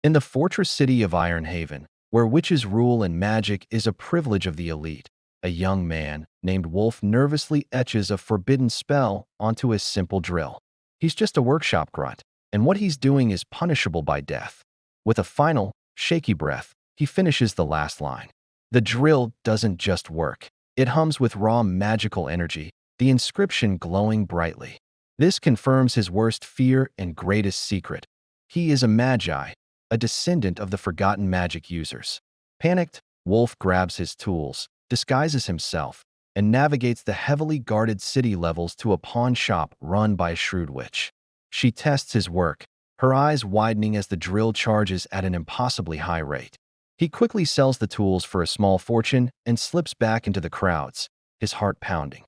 In the fortress city of Ironhaven, where witches rule and magic is a privilege of the elite, a young man named Wolf nervously etches a forbidden spell onto his simple drill. He's just a workshop grunt, and what he's doing is punishable by death. With a final, shaky breath, he finishes the last line. The drill doesn't just work. It hums with raw magical energy, the inscription glowing brightly. This confirms his worst fear and greatest secret. He is a magi, a descendant of the forgotten magic users. Panicked, Wolf grabs his tools, disguises himself, and navigates the heavily guarded city levels to a pawn shop run by a shrewd witch. She tests his work, her eyes widening as the drill charges at an impossibly high rate. He quickly sells the tools for a small fortune and slips back into the crowds, his heart pounding.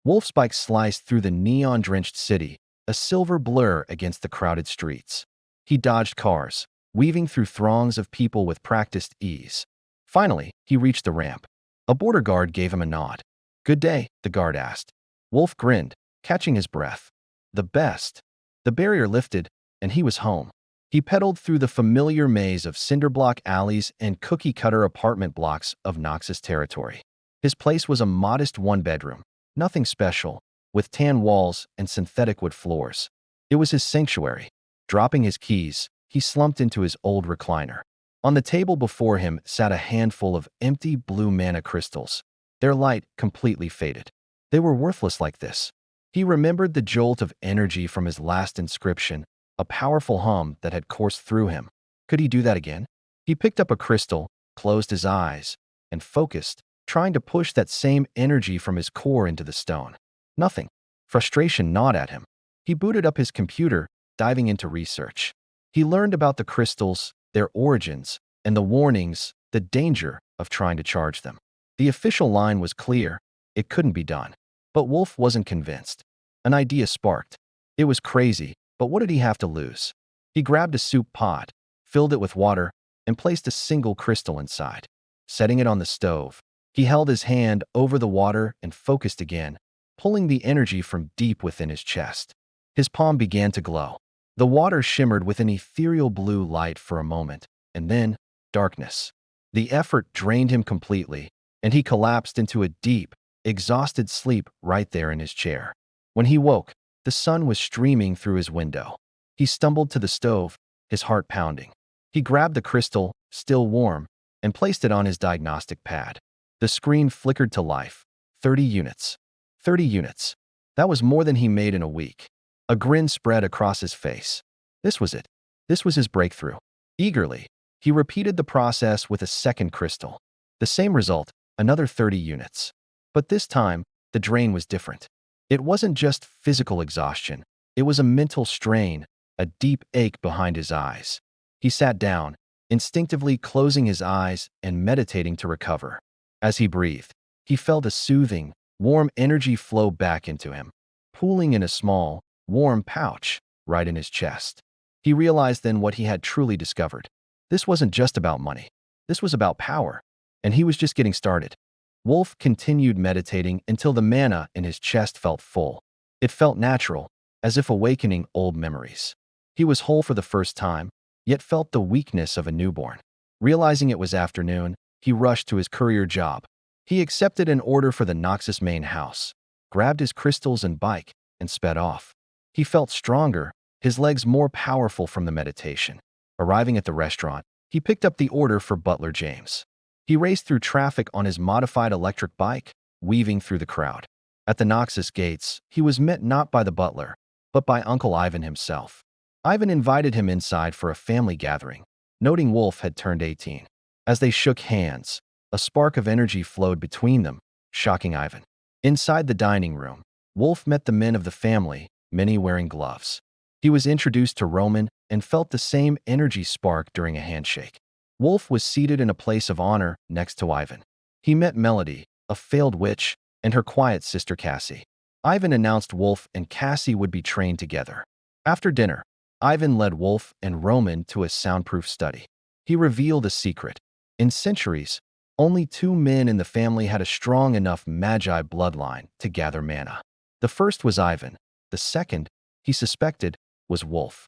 Wolf's bike sliced through the neon-drenched city, a silver blur against the crowded streets. He dodged cars, weaving through throngs of people with practiced ease. Finally, he reached the ramp. A border guard gave him a nod. "Good day," the guard asked. Wolf grinned, catching his breath. The best. The barrier lifted, and he was home. He pedaled through the familiar maze of cinderblock alleys and cookie-cutter apartment blocks of Noxis territory. His place was a modest one-bedroom, nothing special, with tan walls and synthetic wood floors. It was his sanctuary. Dropping his keys, he slumped into his old recliner. On the table before him sat a handful of empty blue mana crystals, their light completely faded. They were worthless like this. He remembered the jolt of energy from his last inscription, a powerful hum that had coursed through him. Could he do that again? He picked up a crystal, closed his eyes, and focused, trying to push that same energy from his core into the stone. Nothing. Frustration gnawed at him. He booted up his computer, diving into research. He learned about the crystals, their origins, and the warnings, the danger of trying to charge them. The official line was clear. It couldn't be done. But Wolf wasn't convinced. An idea sparked. It was crazy, but what did he have to lose? He grabbed a soup pot, filled it with water, and placed a single crystal inside. Setting it on the stove, he held his hand over the water and focused again, pulling the energy from deep within his chest. His palm began to glow. The water shimmered with an ethereal blue light for a moment, and then darkness. The effort drained him completely, and he collapsed into a deep, exhausted sleep right there in his chair. When he woke, the sun was streaming through his window. He stumbled to the stove, his heart pounding. He grabbed the crystal, still warm, and placed it on his diagnostic pad. The screen flickered to life. 30 units. 30 units. That was more than he made in a week. A grin spread across his face. This was it. This was his breakthrough. Eagerly, he repeated the process with a second crystal. The same result, another 30 units. But this time, the drain was different. It wasn't just physical exhaustion. It was a mental strain, a deep ache behind his eyes. He sat down, instinctively closing his eyes and meditating to recover. As he breathed, he felt a soothing, warm energy flow back into him, pooling in a small, warm pouch right in his chest. He realized then what he had truly discovered. This wasn't just about money. This was about power, and he was just getting started. Wolf continued meditating until the mana in his chest felt full. It felt natural, as if awakening old memories. He was whole for the first time, yet felt the weakness of a newborn. Realizing it was afternoon, he rushed to his courier job. He accepted an order for the Noxis main house, grabbed his crystals and bike, and sped off. He felt stronger, his legs more powerful from the meditation. Arriving at the restaurant, he picked up the order for Butler James. He raced through traffic on his modified electric bike, weaving through the crowd. At the Noxis gates, he was met not by the butler, but by Uncle Ivan himself. Ivan invited him inside for a family gathering, noting Wolf had turned 18. As they shook hands, a spark of energy flowed between them, shocking Ivan. Inside the dining room, Wolf met the men of the family, many wearing gloves. He was introduced to Roman and felt the same energy spark during a handshake. Wolf was seated in a place of honor next to Ivan. He met Melody, a failed witch, and her quiet sister Cassie. Ivan announced Wolf and Cassie would be trained together. After dinner, Ivan led Wolf and Roman to a soundproof study. He revealed a secret. In centuries, only 2 men in the family had a strong enough magi bloodline to gather mana. The first was Ivan. The second, he suspected, was Wolf.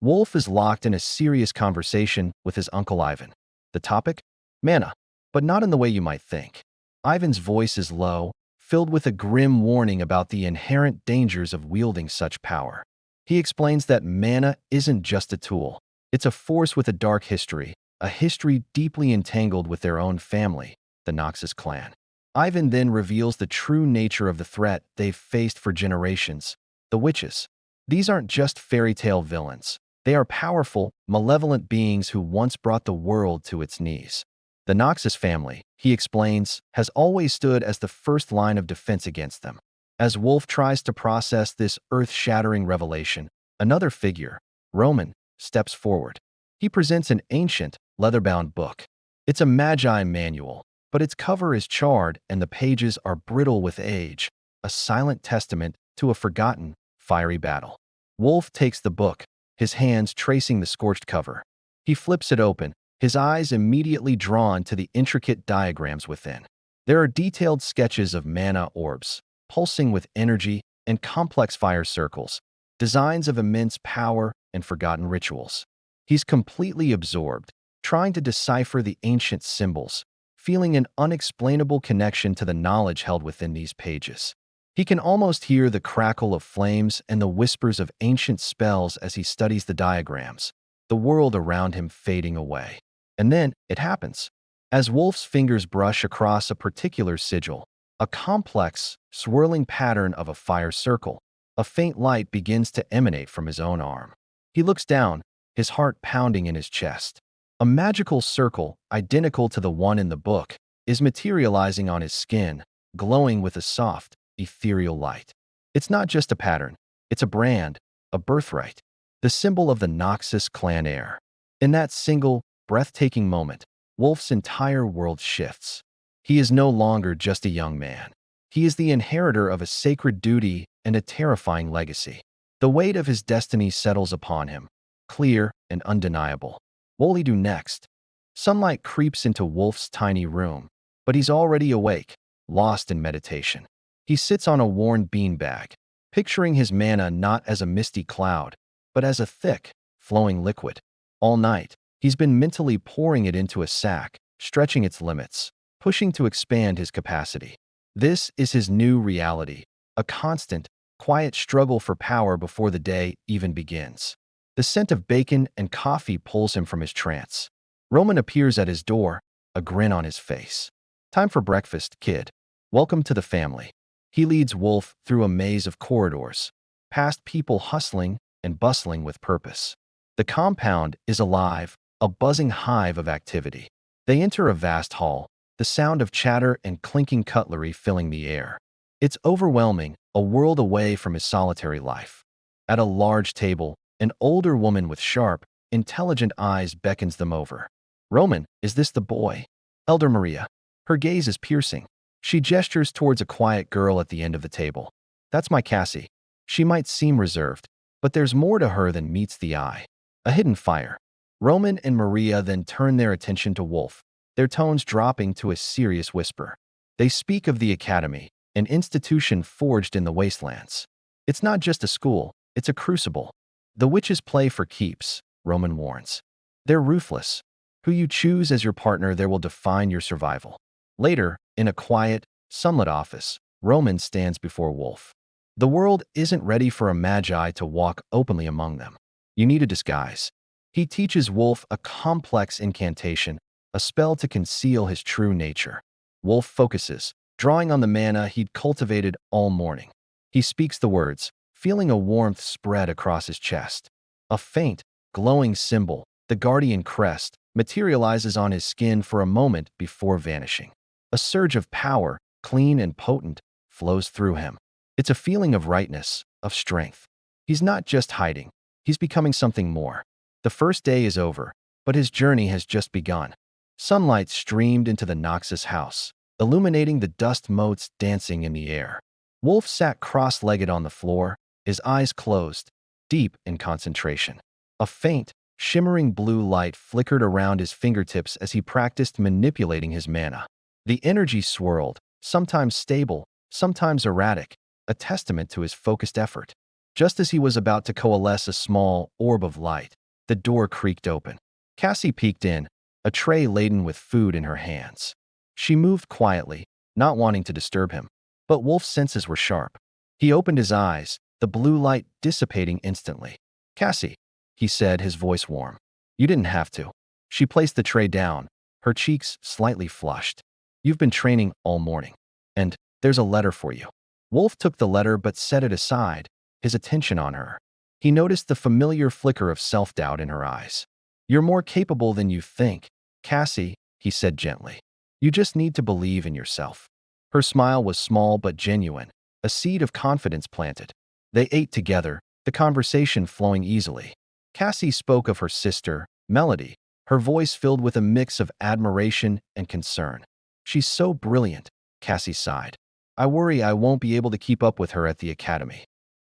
Wolf is locked in a serious conversation with his uncle Ivan. The topic? Mana, but not in the way you might think. Ivan's voice is low, filled with a grim warning about the inherent dangers of wielding such power. He explains that mana isn't just a tool. It's a force with a dark history, a history deeply entangled with their own family, the Noxis clan. Ivan then reveals the true nature of the threat they've faced for generations, the witches. These aren't just fairy tale villains. They are powerful, malevolent beings who once brought the world to its knees. The Noxis family, he explains, has always stood as the first line of defense against them. As Wolf tries to process this earth-shattering revelation, another figure, Roman, steps forward. He presents an ancient, leather-bound book. It's a magi manual, but its cover is charred and the pages are brittle with age, a silent testament to a forgotten, fiery battle. Wolf takes the book, his hands tracing the scorched cover. He flips it open, his eyes immediately drawn to the intricate diagrams within. There are detailed sketches of mana orbs, pulsing with energy and complex fire circles, designs of immense power and forgotten rituals. He's completely absorbed, trying to decipher the ancient symbols, feeling an unexplainable connection to the knowledge held within these pages. He can almost hear the crackle of flames and the whispers of ancient spells as he studies the diagrams, the world around him fading away. And then it happens. As Wolf's fingers brush across a particular sigil, a complex, swirling pattern of a fire circle, a faint light begins to emanate from his own arm. He looks down, his heart pounding in his chest. A magical circle, identical to the one in the book, is materializing on his skin, glowing with a soft, ethereal light. It's not just a pattern, it's a brand, a birthright, the symbol of the Noxis clan heir. In that single, breathtaking moment, Wolf's entire world shifts. He is no longer just a young man. He is the inheritor of a sacred duty and a terrifying legacy. The weight of his destiny settles upon him, clear and undeniable. What will he do next? Sunlight creeps into Wolf's tiny room, but he's already awake, lost in meditation. He sits on a worn beanbag, picturing his mana not as a misty cloud, but as a thick, flowing liquid. All night, he's been mentally pouring it into a sack, stretching its limits, pushing to expand his capacity. This is his new reality, a constant, quiet struggle for power before the day even begins. The scent of bacon and coffee pulls him from his trance. Roman appears at his door, a grin on his face. Time for breakfast, kid. Welcome to the family. He leads Wolf through a maze of corridors, past people hustling and bustling with purpose. The compound is alive, a buzzing hive of activity. They enter a vast hall, the sound of chatter and clinking cutlery filling the air. It's overwhelming, a world away from his solitary life. At a large table, an older woman with sharp, intelligent eyes beckons them over. Roman, is this the boy? Elder Maria. Her gaze is piercing. She gestures towards a quiet girl at the end of the table. That's my Cassie. She might seem reserved, but there's more to her than meets the eye. A hidden fire. Roman and Maria then turn their attention to Wolf, their tones dropping to a serious whisper. They speak of the academy, an institution forged in the wastelands. It's not just a school, it's a crucible. The witches play for keeps, Roman warns. They're ruthless. Who you choose as your partner there will define your survival. Later, in a quiet, sunlit office, Roman stands before Wolf. The world isn't ready for a magi to walk openly among them. You need a disguise. He teaches Wolf a complex incantation, a spell to conceal his true nature. Wolf focuses, drawing on the mana he'd cultivated all morning. He speaks the words, feeling a warmth spread across his chest. A faint, glowing symbol, the guardian crest, materializes on his skin for a moment before vanishing. A surge of power, clean and potent, flows through him. It's a feeling of rightness, of strength. He's not just hiding, he's becoming something more. The first day is over, but his journey has just begun. Sunlight streamed into the Noxis house, illuminating the dust motes dancing in the air. Wolf sat cross-legged on the floor, his eyes closed, deep in concentration. A faint, shimmering blue light flickered around his fingertips as he practiced manipulating his mana. The energy swirled, sometimes stable, sometimes erratic, a testament to his focused effort. Just as he was about to coalesce a small orb of light, the door creaked open. Cassie peeked in, a tray laden with food in her hands. She moved quietly, not wanting to disturb him, but Wolf's senses were sharp. He opened his eyes, the blue light dissipating instantly. "Cassie," he said, his voice warm. "You didn't have to." She placed the tray down, her cheeks slightly flushed. "You've been training all morning. And there's a letter for you." Wolf took the letter but set it aside, his attention on her. He noticed the familiar flicker of self-doubt in her eyes. "You're more capable than you think, Cassie," he said gently. "You just need to believe in yourself." Her smile was small but genuine, a seed of confidence planted. They ate together, the conversation flowing easily. Cassie spoke of her sister, Melody, her voice filled with a mix of admiration and concern. "She's so brilliant," Cassie sighed. "I worry I won't be able to keep up with her at the academy."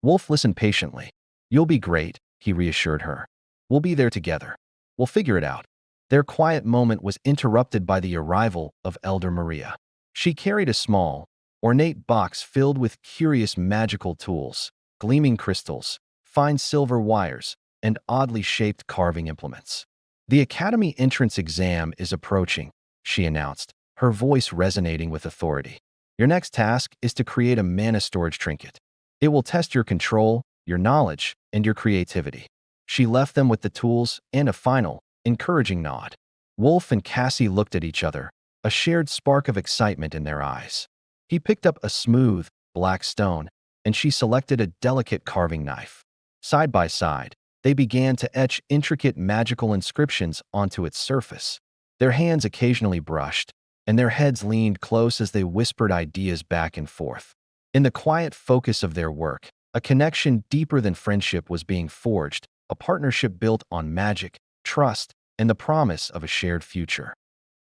Wolf listened patiently. "You'll be great," he reassured her. "We'll be there together. We'll figure it out." Their quiet moment was interrupted by the arrival of Elder Maria. She carried a small, ornate box filled with curious magical tools, gleaming crystals, fine silver wires, and oddly shaped carving implements. "The academy entrance exam is approaching," she announced, her voice resonating with authority. "Your next task is to create a mana storage trinket. It will test your control, your knowledge, and your creativity." She left them with the tools and a final, encouraging nod. Wolf and Cassie looked at each other, a shared spark of excitement in their eyes. He picked up a smooth, black stone, and she selected a delicate carving knife. Side by side, they began to etch intricate magical inscriptions onto its surface. Their hands occasionally brushed, and their heads leaned close as they whispered ideas back and forth. In the quiet focus of their work, a connection deeper than friendship was being forged, a partnership built on magic, trust, and the promise of a shared future.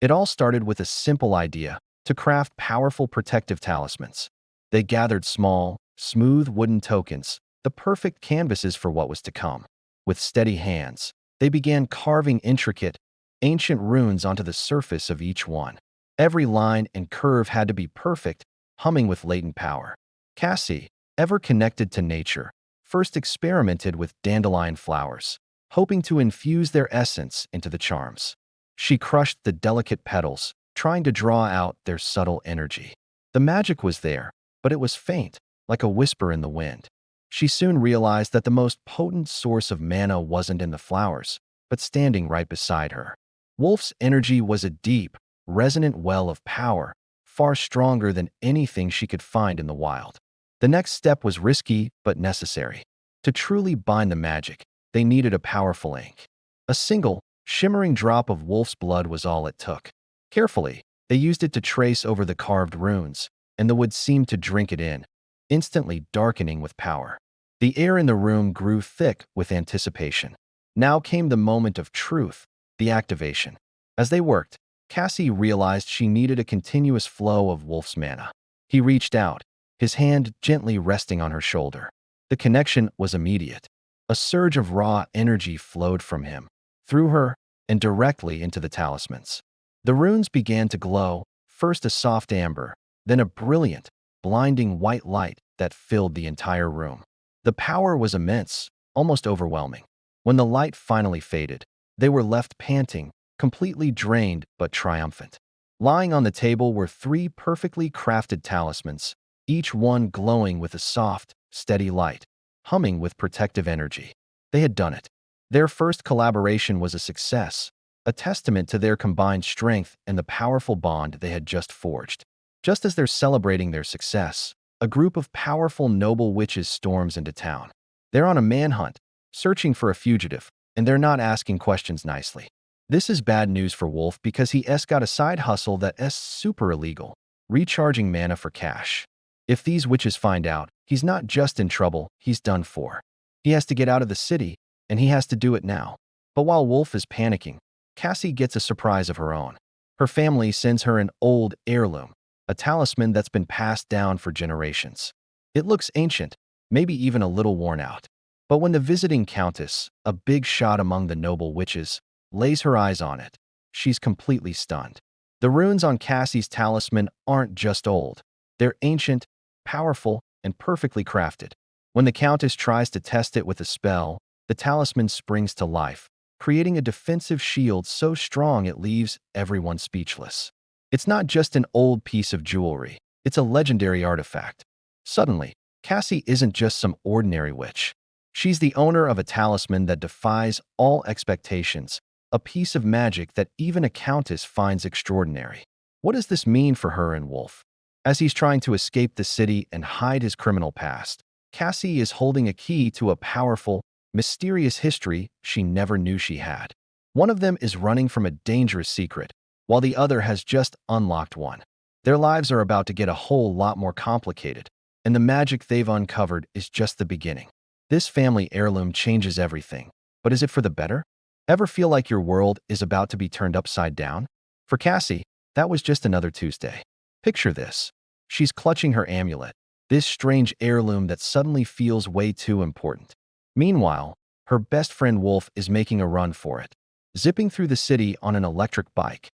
It all started with a simple idea: to craft powerful protective talismans. They gathered small, smooth wooden tokens, the perfect canvases for what was to come. With steady hands, they began carving intricate, ancient runes onto the surface of each one. Every line and curve had to be perfect, humming with latent power. Cassie, ever connected to nature, first experimented with dandelion flowers, hoping to infuse their essence into the charms. She crushed the delicate petals, trying to draw out their subtle energy. The magic was there, but it was faint, like a whisper in the wind. She soon realized that the most potent source of mana wasn't in the flowers, but standing right beside her. Wolf's energy was a deep, resonant well of power, far stronger than anything she could find in the wild. The next step was risky but necessary. To truly bind the magic, they needed a powerful ink. A single, shimmering drop of Wolf's blood was all it took. Carefully, they used it to trace over the carved runes, and the wood seemed to drink it in, instantly darkening with power. The air in the room grew thick with anticipation. Now came the moment of truth, the activation. As they worked, Cassie realized she needed a continuous flow of Wolf's mana. He reached out, his hand gently resting on her shoulder. The connection was immediate. A surge of raw energy flowed from him, through her, and directly into the talismans. The runes began to glow, first a soft amber, then a brilliant, blinding white light that filled the entire room. The power was immense, almost overwhelming. When the light finally faded, they were left panting, completely drained but triumphant. Lying on the table were 3 perfectly crafted talismans, each one glowing with a soft, steady light, humming with protective energy. They had done it. Their first collaboration was a success, a testament to their combined strength and the powerful bond they had just forged. Just as they're celebrating their success, a group of powerful noble witches storms into town. They're on a manhunt, searching for a fugitive, and they're not asking questions nicely. This is bad news for Wolf because he's got a side hustle that's super illegal, recharging mana for cash. If these witches find out, he's not just in trouble, he's done for. He has to get out of the city, and he has to do it now. But while Wolf is panicking, Cassie gets a surprise of her own. Her family sends her an old heirloom, a talisman that's been passed down for generations. It looks ancient, maybe even a little worn out. But when the visiting countess, a big shot among the noble witches, lays her eyes on it, she's completely stunned. The runes on Cassie's talisman aren't just old. They're ancient, powerful, and perfectly crafted. When the Countess tries to test it with a spell, the talisman springs to life, creating a defensive shield so strong it leaves everyone speechless. It's not just an old piece of jewelry, it's a legendary artifact. Suddenly, Cassie isn't just some ordinary witch. She's the owner of a talisman that defies all expectations, a piece of magic that even a countess finds extraordinary. What does this mean for her and Wolf? As he's trying to escape the city and hide his criminal past, Cassie is holding a key to a powerful, mysterious history she never knew she had. One of them is running from a dangerous secret, while the other has just unlocked one. Their lives are about to get a whole lot more complicated, and the magic they've uncovered is just the beginning. This family heirloom changes everything, but is it for the better? Ever feel like your world is about to be turned upside down? For Cassie, that was just another Tuesday. Picture this. She's clutching her amulet, this strange heirloom that suddenly feels way too important. Meanwhile, her best friend Wolf is making a run for it, zipping through the city on an electric bike,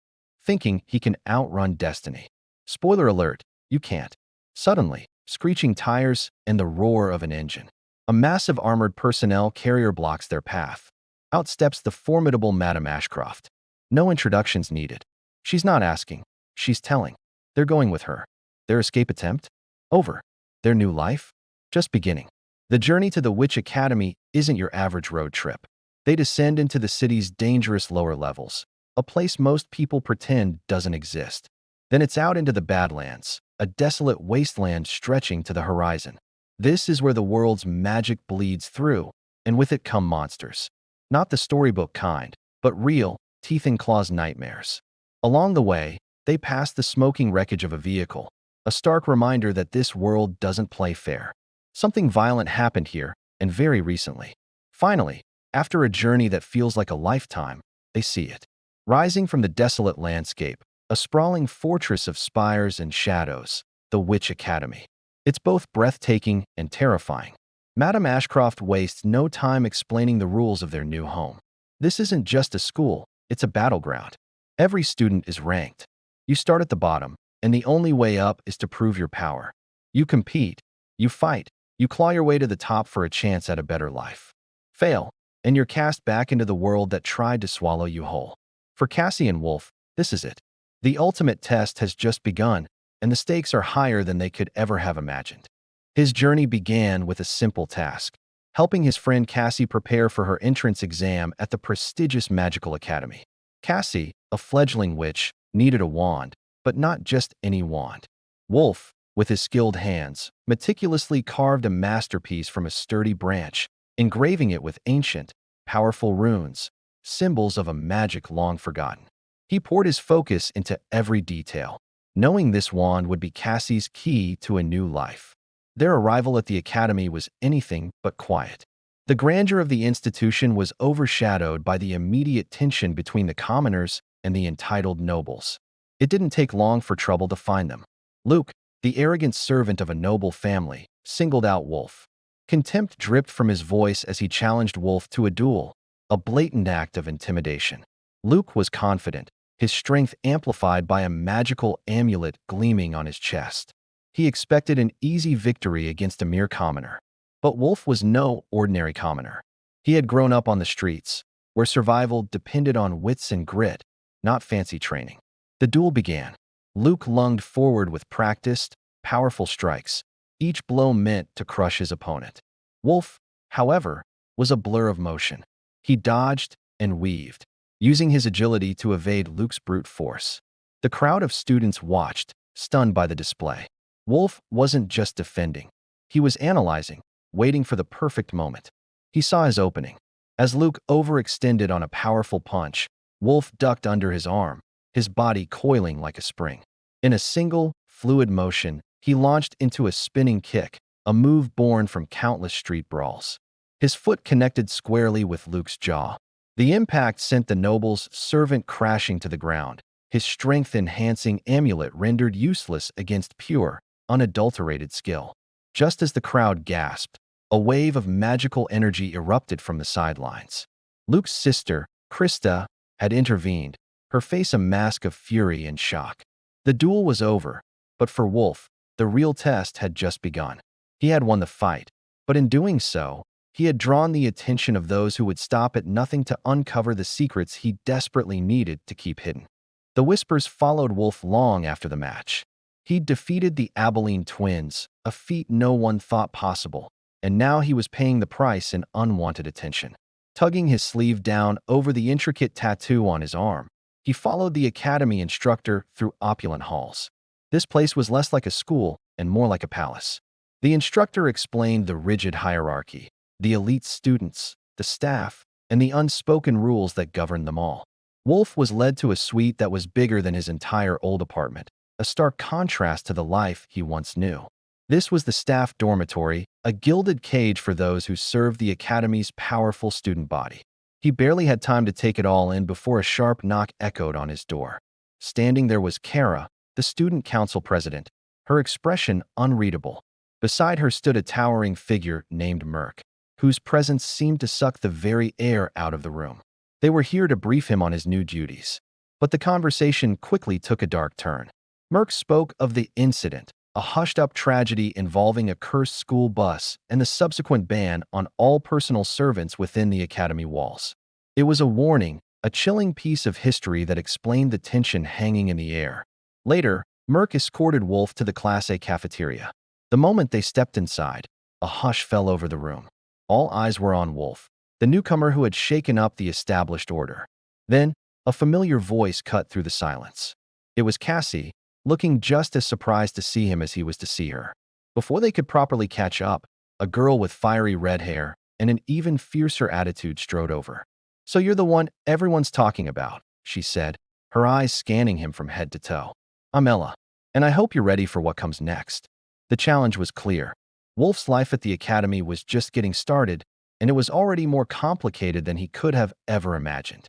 thinking he can outrun destiny. Spoiler alert, you can't. Suddenly, screeching tires and the roar of an engine. A massive armored personnel carrier blocks their path. Out steps the formidable Madame Ashcroft. No introductions needed. She's not asking, she's telling. They're going with her. Their escape attempt? Over. Their new life? Just beginning. The journey to the Witch Academy isn't your average road trip. They descend into the city's dangerous lower levels, a place most people pretend doesn't exist. Then it's out into the Badlands, a desolate wasteland stretching to the horizon. This is where the world's magic bleeds through, and with it come monsters. Not the storybook kind, but real, teeth-and-claws nightmares. Along the way, they pass the smoking wreckage of a vehicle, a stark reminder that this world doesn't play fair. Something violent happened here, and very recently. Finally, after a journey that feels like a lifetime, they see it. Rising from the desolate landscape, a sprawling fortress of spires and shadows, the Witch Academy. It's both breathtaking and terrifying. Madame Ashcroft wastes no time explaining the rules of their new home. This isn't just a school, it's a battleground. Every student is ranked. You start at the bottom, and the only way up is to prove your power. You compete, you fight, you claw your way to the top for a chance at a better life. Fail, and you're cast back into the world that tried to swallow you whole. For Cassie and Wolf, this is it. The ultimate test has just begun, and the stakes are higher than they could ever have imagined. His journey began with a simple task, helping his friend Cassie prepare for her entrance exam at the prestigious Magical Academy. Cassie, a fledgling witch, needed a wand, but not just any wand. Wolf, with his skilled hands, meticulously carved a masterpiece from a sturdy branch, engraving it with ancient, powerful runes, symbols of a magic long forgotten. He poured his focus into every detail, knowing this wand would be Cassie's key to a new life. Their arrival at the academy was anything but quiet. The grandeur of the institution was overshadowed by the immediate tension between the commoners and the entitled nobles. It didn't take long for trouble to find them. Luke, the arrogant servant of a noble family, singled out Wolf. Contempt dripped from his voice as he challenged Wolf to a duel, a blatant act of intimidation. Luke was confident, his strength amplified by a magical amulet gleaming on his chest. He expected an easy victory against a mere commoner. But Wolf was no ordinary commoner. He had grown up on the streets, where survival depended on wits and grit, not fancy training. The duel began. Luke lunged forward with practiced, powerful strikes, each blow meant to crush his opponent. Wolf, however, was a blur of motion. He dodged and weaved, using his agility to evade Luke's brute force. The crowd of students watched, stunned by the display. Wolf wasn't just defending. He was analyzing, waiting for the perfect moment. He saw his opening. As Luke overextended on a powerful punch, Wolf ducked under his arm, his body coiling like a spring. In a single, fluid motion, he launched into a spinning kick, a move born from countless street brawls. His foot connected squarely with Luke's jaw. The impact sent the noble's servant crashing to the ground, his strength-enhancing amulet rendered useless against pure, unadulterated skill. Just as the crowd gasped, a wave of magical energy erupted from the sidelines. Luke's sister, Krista, had intervened, her face a mask of fury and shock. The duel was over, but for Wolf, the real test had just begun. He had won the fight, But in doing so, he had drawn the attention of those who would stop at nothing to uncover the secrets he desperately needed to keep hidden. The whispers followed Wolf long after the match. He'd defeated the Abilene twins, a feat no one thought possible, and now he was paying the price in unwanted attention. Tugging his sleeve down over the intricate tattoo on his arm, he followed the academy instructor through opulent halls. This place was less like a school and more like a palace. The instructor explained the rigid hierarchy, the elite students, the staff, and the unspoken rules that governed them all. Wolf was led to a suite that was bigger than his entire old apartment, a stark contrast to the life he once knew. This was the staff dormitory, a gilded cage for those who served the academy's powerful student body. He barely had time to take it all in before a sharp knock echoed on his door. Standing there was Kara, the student council president, her expression unreadable. Beside her stood a towering figure named Merc, whose presence seemed to suck the very air out of the room. They were here to brief him on his new duties. But the conversation quickly took a dark turn. Merc spoke of the incident, a hushed-up tragedy involving a cursed school bus and the subsequent ban on all personal servants within the academy walls. It was a warning, a chilling piece of history that explained the tension hanging in the air. Later, Merc escorted Wolf to the Class A cafeteria. The moment they stepped inside, a hush fell over the room. All eyes were on Wolf, the newcomer who had shaken up the established order. Then, a familiar voice cut through the silence. It was Cassie, looking just as surprised to see him as he was to see her. Before they could properly catch up, a girl with fiery red hair and an even fiercer attitude strode over. "So you're the one everyone's talking about," she said, her eyes scanning him from head to toe. "I'm Ella, and I hope you're ready for what comes next." The challenge was clear. Wolf's life at the academy was just getting started, and it was already more complicated than he could have ever imagined.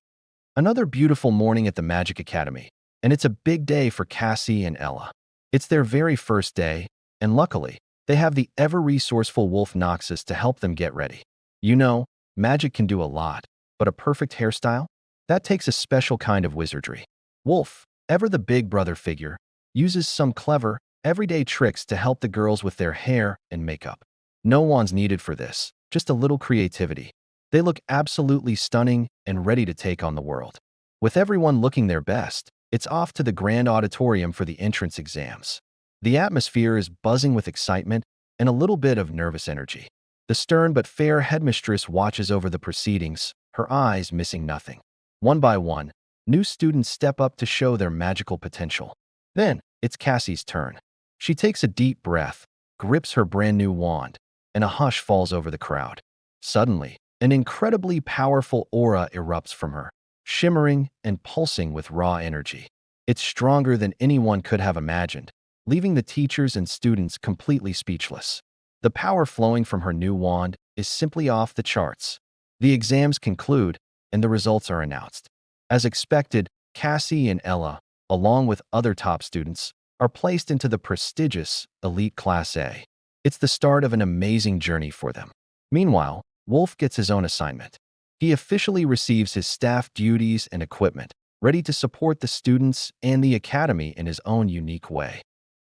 Another beautiful morning at the Magic Academy, and it's a big day for Cassie and Ella. It's their very first day, and luckily, they have the ever-resourceful Wolf Noxis to help them get ready. You know, magic can do a lot, but a perfect hairstyle? That takes a special kind of wizardry. Wolf, ever the big brother figure, uses some clever, everyday tricks to help the girls with their hair and makeup. No wands needed for this, just a little creativity. They look absolutely stunning and ready to take on the world. With everyone looking their best, it's off to the grand auditorium for the entrance exams. The atmosphere is buzzing with excitement and a little bit of nervous energy. The stern but fair headmistress watches over the proceedings, her eyes missing nothing. One by one, new students step up to show their magical potential. Then, it's Cassie's turn. She takes a deep breath, grips her brand new wand, and a hush falls over the crowd. Suddenly, an incredibly powerful aura erupts from her, shimmering and pulsing with raw energy. It's stronger than anyone could have imagined, leaving the teachers and students completely speechless. The power flowing from her new wand is simply off the charts. The exams conclude, and the results are announced. As expected, Cassie and Ella, along with other top students, are placed into the prestigious elite Class A. It's the start of an amazing journey for them. Meanwhile, Wolf gets his own assignment. He officially receives his staff duties and equipment, ready to support the students and the academy in his own unique way.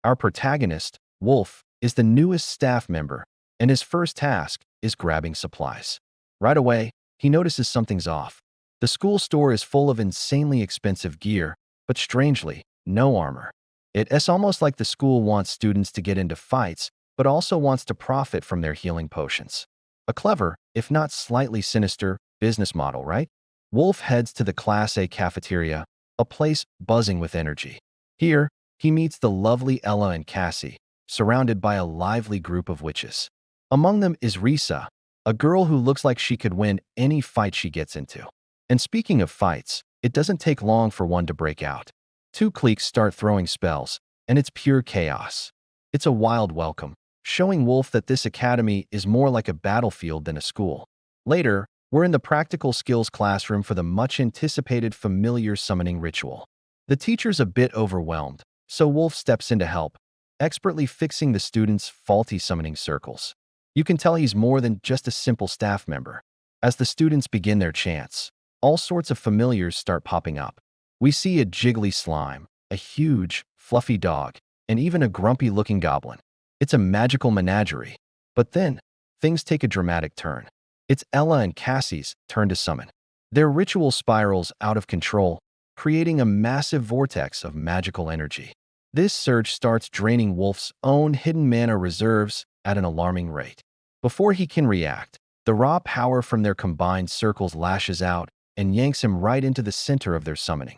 Our protagonist, Wolf, is the newest staff member, and his first task is grabbing supplies. Right away, he notices something's off. The school store is full of insanely expensive gear, but strangely, no armor. It's almost like the school wants students to get into fights, but also wants to profit from their healing potions. A clever, if not slightly sinister, business model, right? Wolf heads to the Class A cafeteria, a place buzzing with energy. Here, he meets the lovely Ella and Cassie, surrounded by a lively group of witches. Among them is Risa, a girl who looks like she could win any fight she gets into. And speaking of fights, it doesn't take long for one to break out. Two cliques start throwing spells, and it's pure chaos. It's a wild welcome, showing Wolf that this academy is more like a battlefield than a school. Later, we're in the practical skills classroom for the much-anticipated familiar summoning ritual. The teacher's a bit overwhelmed, so Wolf steps in to help, expertly fixing the students' faulty summoning circles. You can tell he's more than just a simple staff member. As the students begin their chants, all sorts of familiars start popping up. We see a jiggly slime, a huge, fluffy dog, and even a grumpy-looking goblin. It's a magical menagerie. But then, things take a dramatic turn. It's Ella and Cassie's turn to summon. Their ritual spirals out of control, creating a massive vortex of magical energy. This surge starts draining Wolf's own hidden mana reserves at an alarming rate. Before he can react, the raw power from their combined circles lashes out and yanks him right into the center of their summoning.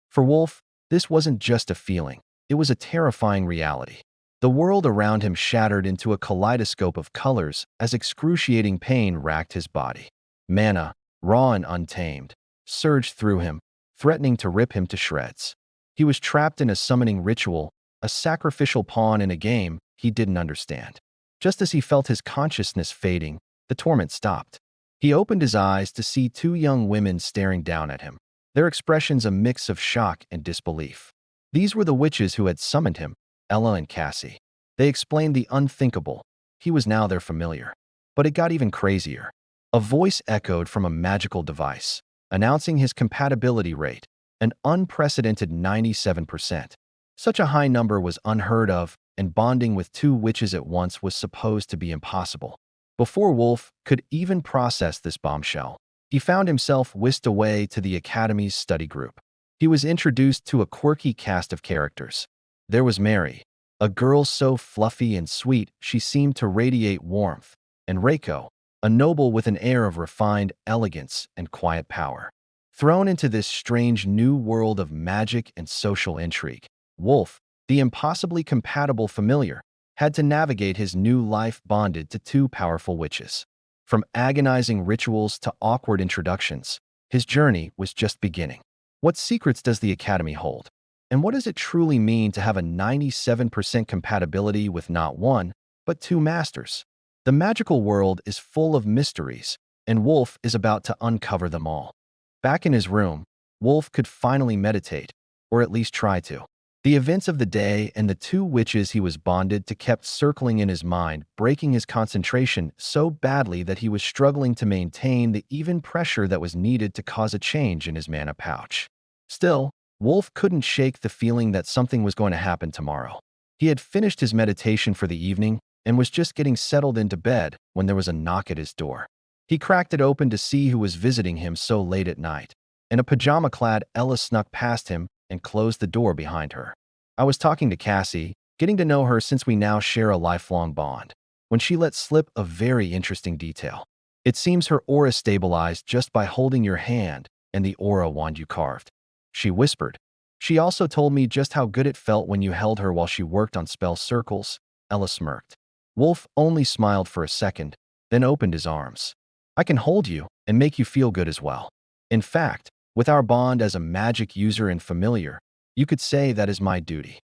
For Wolf, this wasn't just a feeling, it was a terrifying reality. The world around him shattered into a kaleidoscope of colors as excruciating pain racked his body. Mana, raw and untamed, surged through him, threatening to rip him to shreds. He was trapped in a summoning ritual, a sacrificial pawn in a game he didn't understand. Just as he felt his consciousness fading, the torment stopped. He opened his eyes to see two young women staring down at him, their expressions a mix of shock and disbelief. These were the witches who had summoned him, Ella and Cassie. They explained the unthinkable. He was now their familiar. But it got even crazier. A voice echoed from a magical device, announcing his compatibility rate, an unprecedented 97%. Such a high number was unheard of, and bonding with two witches at once was supposed to be impossible. Before Wolf could even process this bombshell, he found himself whisked away to the Academy's study group. He was introduced to a quirky cast of characters. There was Mary, a girl so fluffy and sweet she seemed to radiate warmth, and Reiko, a noble with an air of refined elegance and quiet power. Thrown into this strange new world of magic and social intrigue, Wolf, the impossibly compatible familiar, had to navigate his new life bonded to two powerful witches. From agonizing rituals to awkward introductions, his journey was just beginning. What secrets does the Academy hold? And what does it truly mean to have a 97% compatibility with not one, but two masters? The magical world is full of mysteries, and Wolf is about to uncover them all. Back in his room, Wolf could finally meditate, or at least try to. The events of the day and the two witches he was bonded to kept circling in his mind, breaking his concentration so badly that he was struggling to maintain the even pressure that was needed to cause a change in his mana pouch. Still, Wolf couldn't shake the feeling that something was going to happen tomorrow. He had finished his meditation for the evening and was just getting settled into bed when there was a knock at his door. He cracked it open to see who was visiting him so late at night. In a pajama-clad Ella snuck past him and closed the door behind her. I was talking to Cassie, getting to know her since we now share a lifelong bond, when she let slip a very interesting detail. It seems her aura stabilized just by holding your hand and the aura wand you carved. She whispered. She also told me just how good it felt when you held her while she worked on spell circles. Ella smirked. Wolf only smiled for a second, then opened his arms. I can hold you and make you feel good as well. In fact, with our bond as a magic user and familiar, you could say that is my duty.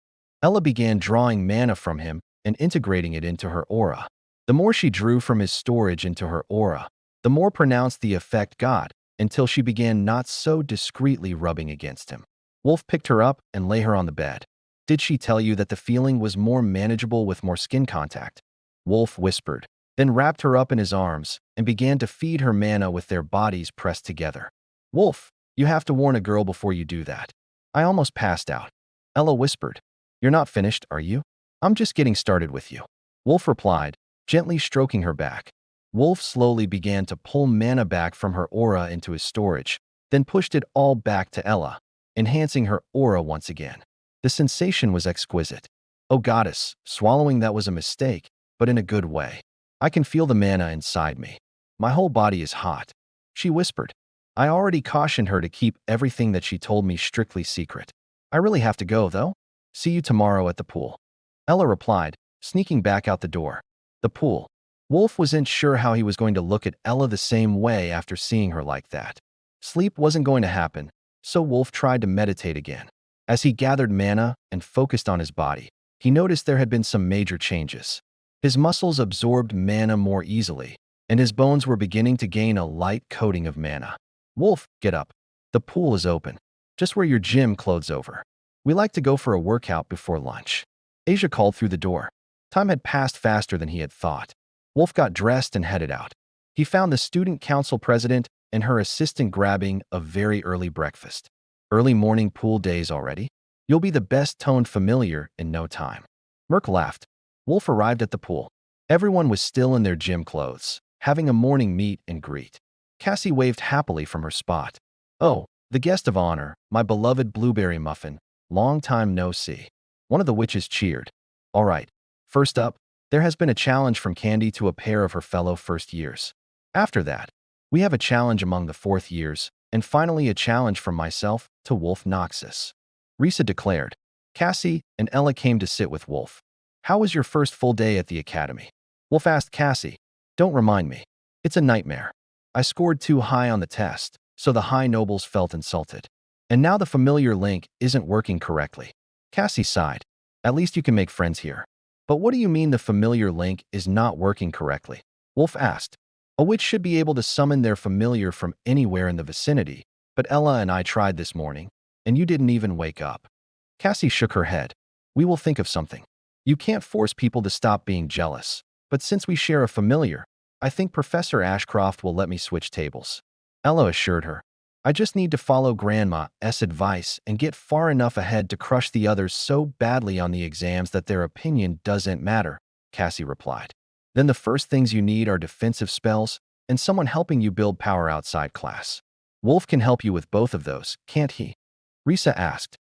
Ella began drawing mana from him and integrating it into her aura. The more she drew from his storage into her aura, the more pronounced the effect got, until she began not so discreetly rubbing against him. Wolf picked her up and lay her on the bed. Did she tell you that the feeling was more manageable with more skin contact? Wolf whispered, then wrapped her up in his arms and began to feed her mana with their bodies pressed together. Wolf, you have to warn a girl before you do that. I almost passed out. Ella whispered. You're not finished, are you? I'm just getting started with you. Wolf replied, gently stroking her back. Wolf slowly began to pull mana back from her aura into his storage, then pushed it all back to Ella, enhancing her aura once again. The sensation was exquisite. Oh goddess, swallowing that was a mistake, but in a good way. I can feel the mana inside me. My whole body is hot. She whispered. I already cautioned her to keep everything that she told me strictly secret. I really have to go, though. See you tomorrow at the pool. Ella replied, sneaking back out the door. The pool. Wolf wasn't sure how he was going to look at Ella the same way after seeing her like that. Sleep wasn't going to happen, so Wolf tried to meditate again. As he gathered mana and focused on his body, he noticed there had been some major changes. His muscles absorbed mana more easily, and his bones were beginning to gain a light coating of mana. Wolf, get up. The pool is open. Just wear your gym clothes over. We like to go for a workout before lunch. Asia called through the door. Time had passed faster than he had thought. Wolf got dressed and headed out. He found the student council president and her assistant grabbing a very early breakfast. Early morning pool days already? You'll be the best toned familiar in no time. Merc laughed. Wolf arrived at the pool. Everyone was still in their gym clothes, having a morning meet and greet. Cassie waved happily from her spot. "Oh, the guest of honor, my beloved blueberry muffin. Long time no see." One of the witches cheered. "All right, first up, there has been a challenge from Candy to a pair of her fellow first years. After that, we have a challenge among the fourth years, and finally a challenge from myself to Wolf Noxis," Risa declared. Cassie and Ella came to sit with Wolf. "How was your first full day at the academy?" Wolf asked Cassie. "Don't remind me. It's a nightmare. I scored too high on the test, so the high nobles felt insulted. And now the familiar link isn't working correctly." Cassie sighed. "At least you can make friends here." "But what do you mean the familiar link is not working correctly?" Wolf asked. "A witch should be able to summon their familiar from anywhere in the vicinity, but Ella and I tried this morning, and you didn't even wake up." Cassie shook her head. "We will think of something. You can't force people to stop being jealous, but since we share a familiar, I think Professor Ashcroft will let me switch tables." Ella assured her. "I just need to follow Grandma's advice and get far enough ahead to crush the others so badly on the exams that their opinion doesn't matter," Cassie replied. "Then the first things you need are defensive spells and someone helping you build power outside class. Wolf can help you with both of those, can't he?" Risa asked.